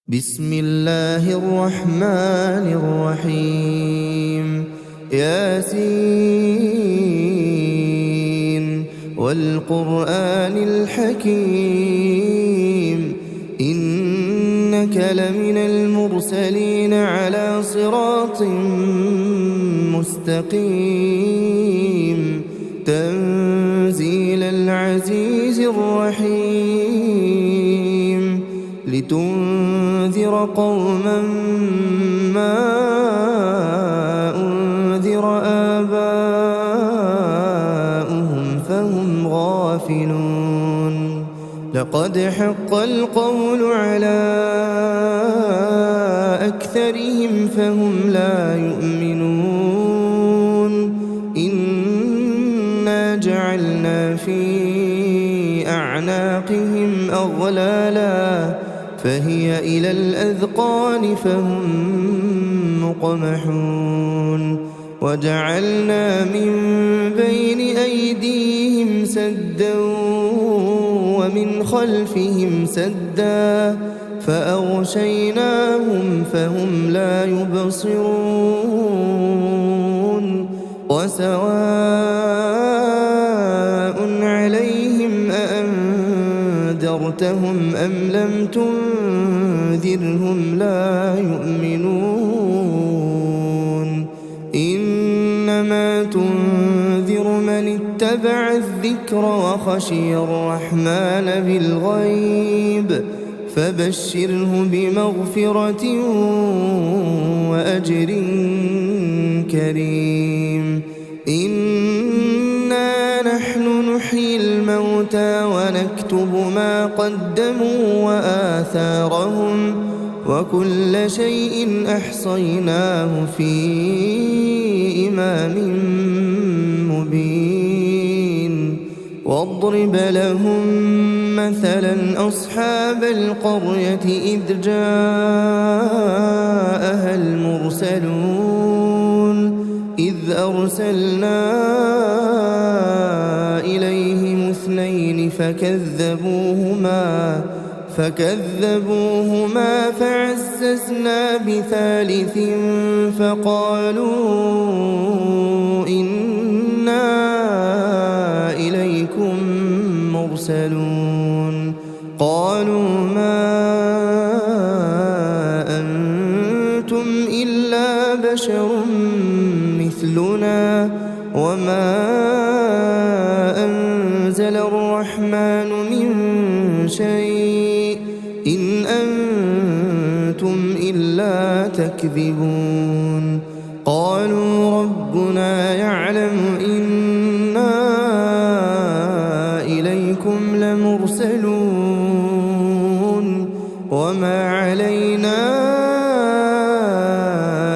بسم الله الرحمن الرحيم ياسين والقرآن الحكيم إنك لمن المرسلين على صراط مستقيم تنزيل العزيز الرحيم لتنذر قوما ما أنذر آباؤهم فهم غافلون لقد حق القول على أكثرهم فهم لا يؤمنون إنا جعلنا في أعناقهم أغلالا فهي إلى الأذقان فهم مقمحون وجعلنا من بين أيديهم سدا ومن خلفهم سدا فأغشيناهم فهم لا يبصرون وسواء عليهم أأنذرتهم أم لم تنذرهم لا يؤمنون إنما تنذر من اتبع الذكر وخشي الرحمن بالغيب فبشره بمغفرة وأجر كريم إنا نحن نحيي الموتى ونكتب ما قدموا وآثارهم وكل شيء أحصيناه في إمام مبين واضرب لهم مثلا أصحاب القرية إذ جاءها المرسلون إذ أرسلنا إليهم اثنين فكذبوهما فعززنا بثالث فقالوا إنا إليكم مرسلون قالوا ما أنتم إلا بشر مثلنا وما أنزل الرحمن من شيء إن أنتم إلا تكذبون قالوا ربنا يعلم إنا إليكم لمرسلون وما علينا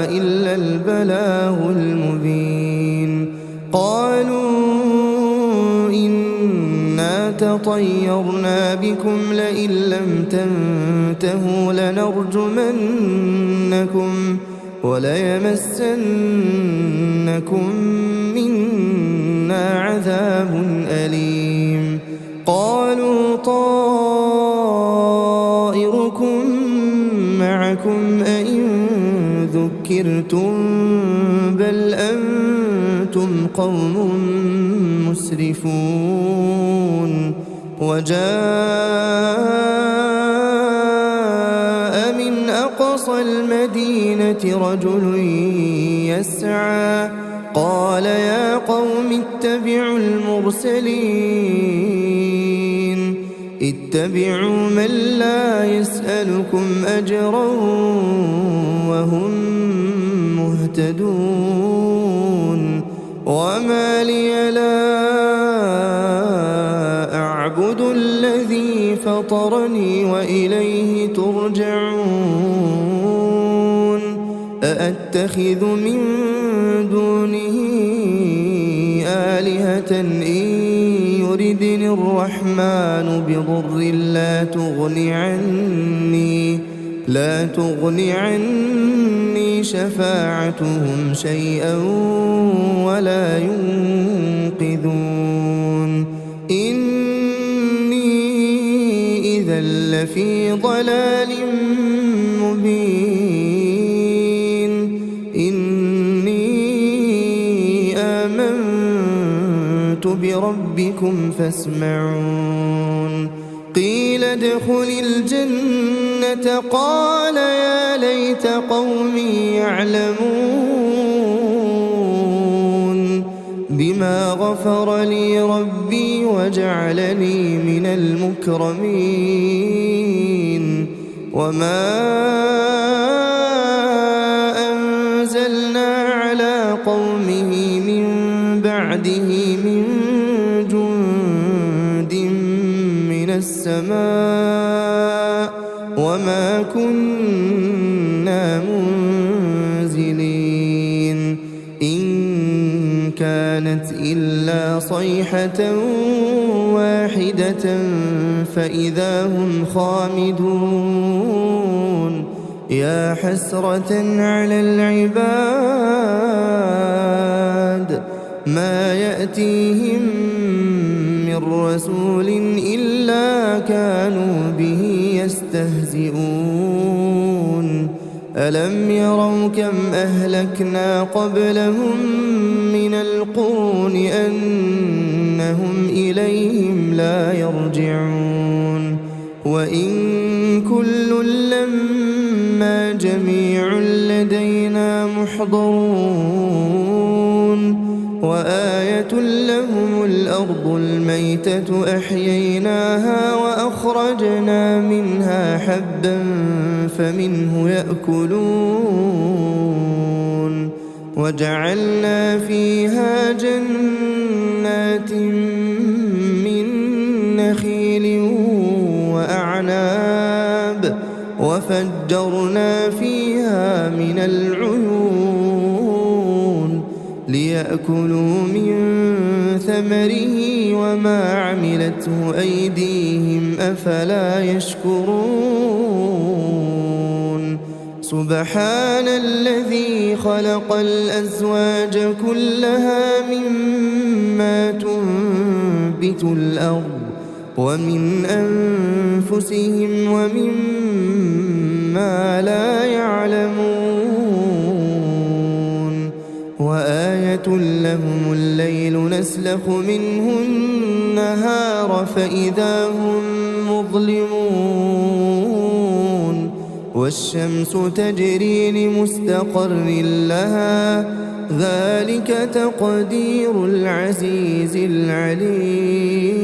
إلا البلاغ المبين قالوا إنا تطيرنا بكم لئن لم تنتهوا لنرجمنكم وليمسنكم منا عذاب أليم قالوا طائركم معكم أئن ذكرتم بل أنتم قوم مسرفون وجاء من أقصى المدينة رجل يسعى قال يا قوم اتبعوا المرسلين اتبعوا من لا يسألكم أجرا وهم مهتدون وما لي لا أعبد الذي فطرني وإليه ترجعون أأتخذ من دونه آلهة إن يردني الرحمن بضر لا تغني عني شفاعتهم شيئا ولا ينقذون إني إذا لفي ضلال بربكم فاسمعون قيل ادخل الجنة قال يا ليت قومي يعلمون بما غفر لي ربي وجعلني من المكرمين وما أنزلنا على قومه من بعده من جند من السماء وما كنا منزلين إن كانت إلا صيحة واحدة فإذا هم خامدون يا حسرة على العباد ما يأتيهم من رسول إلا كانوا به يستهزئون ألم يروا كم أهلكنا قبلهم من القرون أنهم إليهم لا يرجعون وإن كل لما جميع لدينا محضرون وآية لهم الأرض الميتة أحييناها وأخرجنا منها حبا فمنه يأكلون وجعلنا فيها جنات من نخيل وأعناب وفجرنا فيها من العيون ليأكلوا من ثمره وما عملته أيديهم أفلا يشكرون سبحان الذي خلق الأزواج كلها مما تنبت الأرض ومن أنفسهم ومما لا يعلمون وآية لهم الليل نسلخ منه النهار فإذا هم مظلمون والشمس تجري لمستقر لها ذلك تقدير العزيز العليم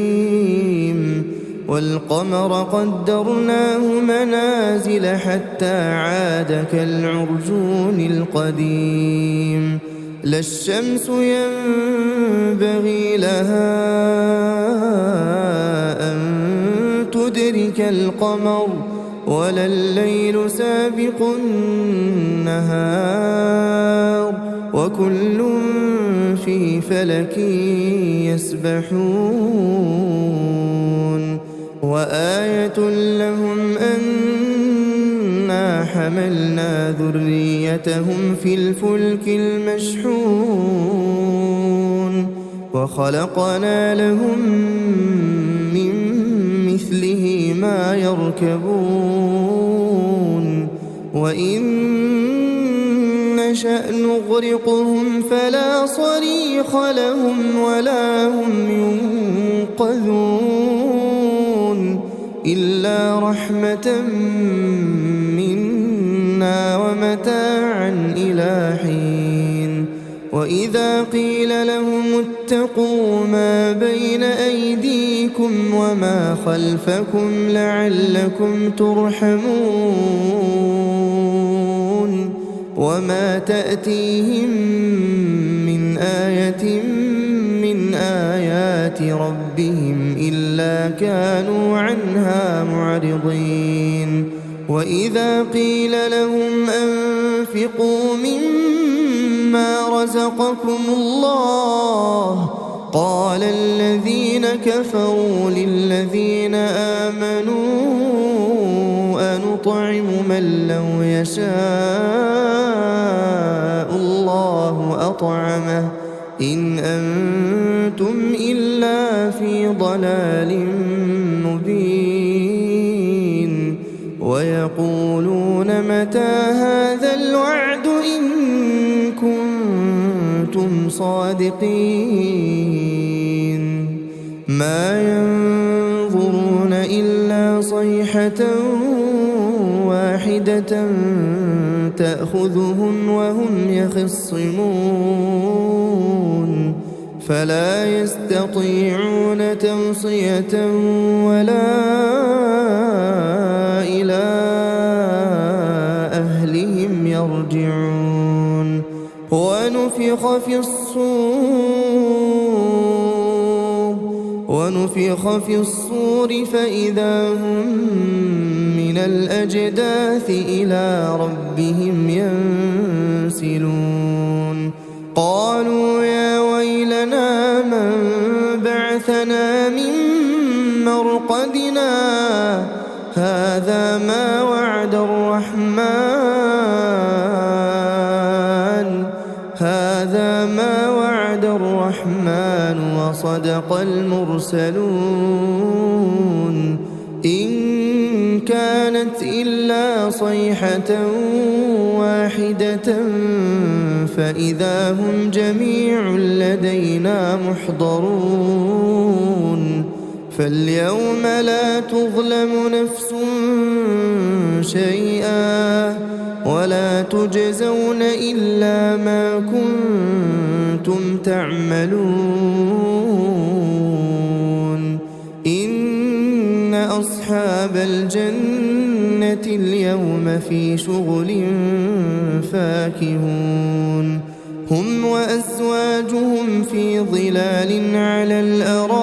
والقمر قدرناه منازل حتى عاد كالعرجون القديم لا الشمس ينبغي لها أن تدرك القمر ولا الليل سابق النهار وكل في فلك يسبحون وآية لهم أنا حملنا ذريتهم في الفلك المشحون وخلقنا لهم من مثله ما يركبون وإن نشأ نغرقهم فلا صريخ لهم ولا هم ينقذون إلا رحمة منا ومتاعا إلى حين وإذا قيل لهم اتقوا ما بين أيديكم وما خلفكم لعلكم ترحمون وما تأتيهم من آية من آيات ربهم إلا كانوا عنها معرضين وإذا قيل لهم أنفقوا مما رزقكم الله قال الذين كفروا للذين آمنوا أنطعم من لو يشاء الله أطعمه إن أنتم إلا في ضلال مبين ويقولون متى هذا الوعد إن كنتم صادقين ما ينظرون إلا صيحة واحدة تأخذهم وهم يخصمون فلا يستطيعون توصية ولا إلى أهلهم يرجعون ونفخ في الصور فإذا هم من الأجداث إلى ربهم ينسلون قالوا يا ويلنا من بعثنا من مرقدنا هذا ما وعد الرحمن وصدق المرسلون إن كانت إلا صيحة واحدة فإذا هم جميع لدينا محضرون فاليوم لا تظلم نفس شيئا ولا تجزون إلا ما كنتم تعملون إن أصحاب الجنة اليوم في شغل فاكهون هم وأزواجهم في ظلال على الأرائك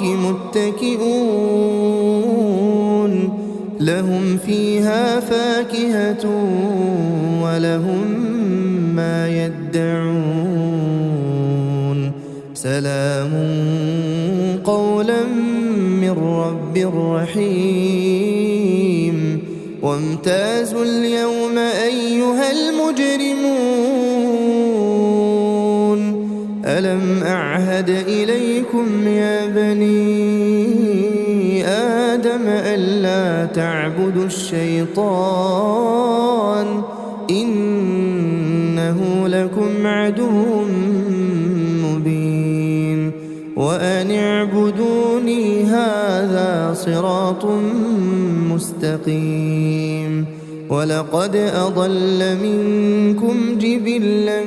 متكئون لهم فيها فاكهة ولهم ما يدعون سلام قولا من رب رحيم وامتازوا اليوم أيها المجرمون ألم أعهد إليكم يا بني آدم ألا تعبدوا الشيطان إنه لكم عدو مبين وأن اعبدوني هذا صراط مستقيم ولقد أضل منكم جبلا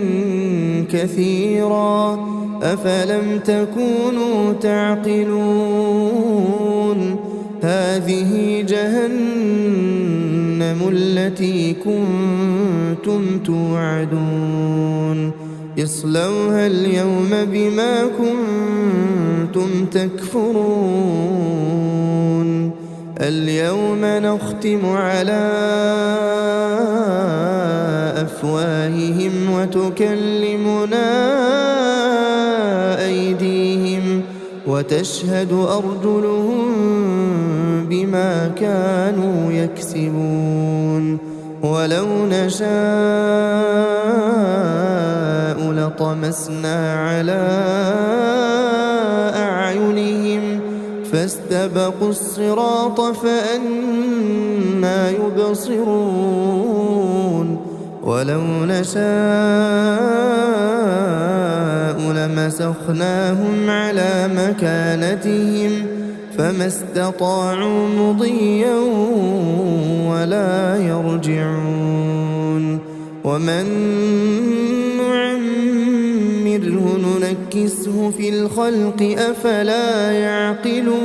كثيرا أفلم تكونوا تعقلون هذه جهنم التي كنتم توعدون اصلوها اليوم بما كنتم تكفرون اليوم نختم على أفواههم وتكلمنا أيديهم وتشهد أرجلهم بما كانوا يكسبون ولو نشاء لطمسنا على أعينهم فاستبقوا الصراط فأنى يبصرون ولو نشاء لمسخناهم على مكانتهم فما استطاعوا مضيا ولا يرجعون ومن نعمره ننكسه في الخلق أفلا يعقلون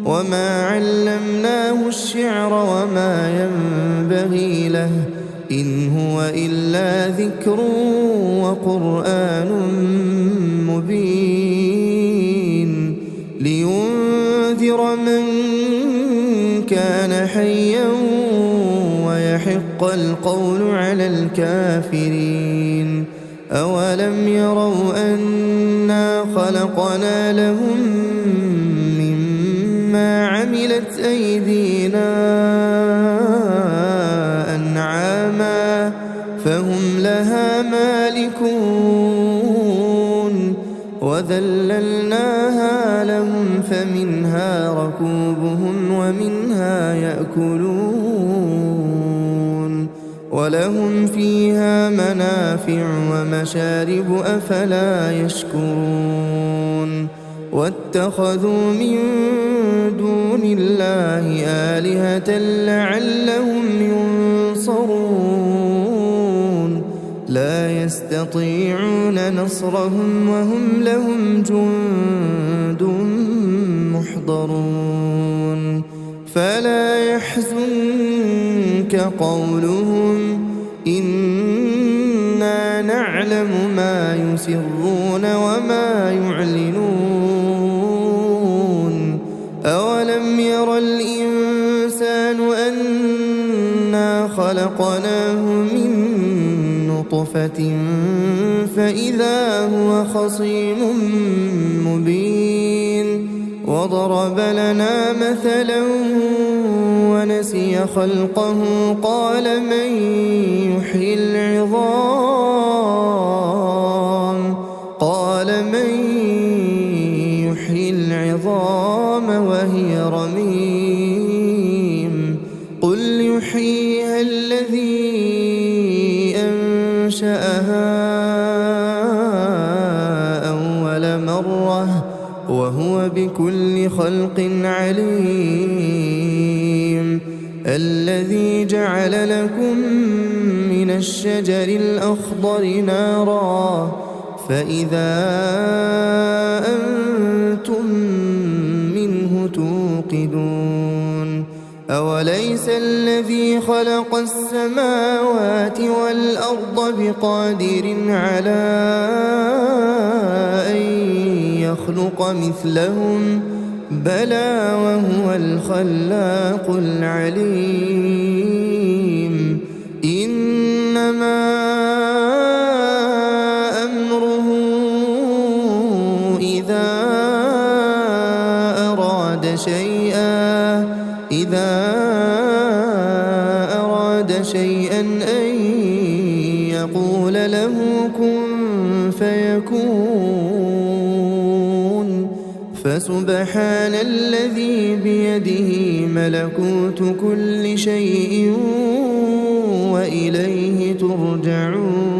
وما علمناه الشعر وما ينبغي له إن هو إلا ذكر وقرآن مبين لينذر من كان حيا ويحق القول على الكافرين أولم يروا أنا خلقنا لهم مما عملت أيدينا أنعاما فهم لها مالكون وذللناها لهم فمنها ركوبهم ومنها يأكلون ولهم فيها منافع ومشارب أفلا يشكرون واتخذوا من دون الله آلهة لعلهم ينصرون لا يستطيعون نصرهم وهم لهم جند محضرون فلا يحزنك قولهم إنا نعلم ما يسرون وما يعلنون أولم ير الإنسان أنا خلقناه من نطفة فإذا هو خصيم مبين وضرب لنا مثلا ونسي خلقه قال من يحيي العظام وهي رميم قل يحييها الذي أنشأها أول مرة وهو بكل خلق عليم الذي جعل لكم من الشجر الأخضر نارا فإذا أنتم منه توقدون أوليس الذي خلق السماوات والأرض بقادر على أن يخلق مثلهم بلى وهو الخلاق العليم إنما أمره إذا أراد شيئا أن يقول له كن فيكون فسبحان الذي بيده ملكوت كل شيء وإليه ترجعون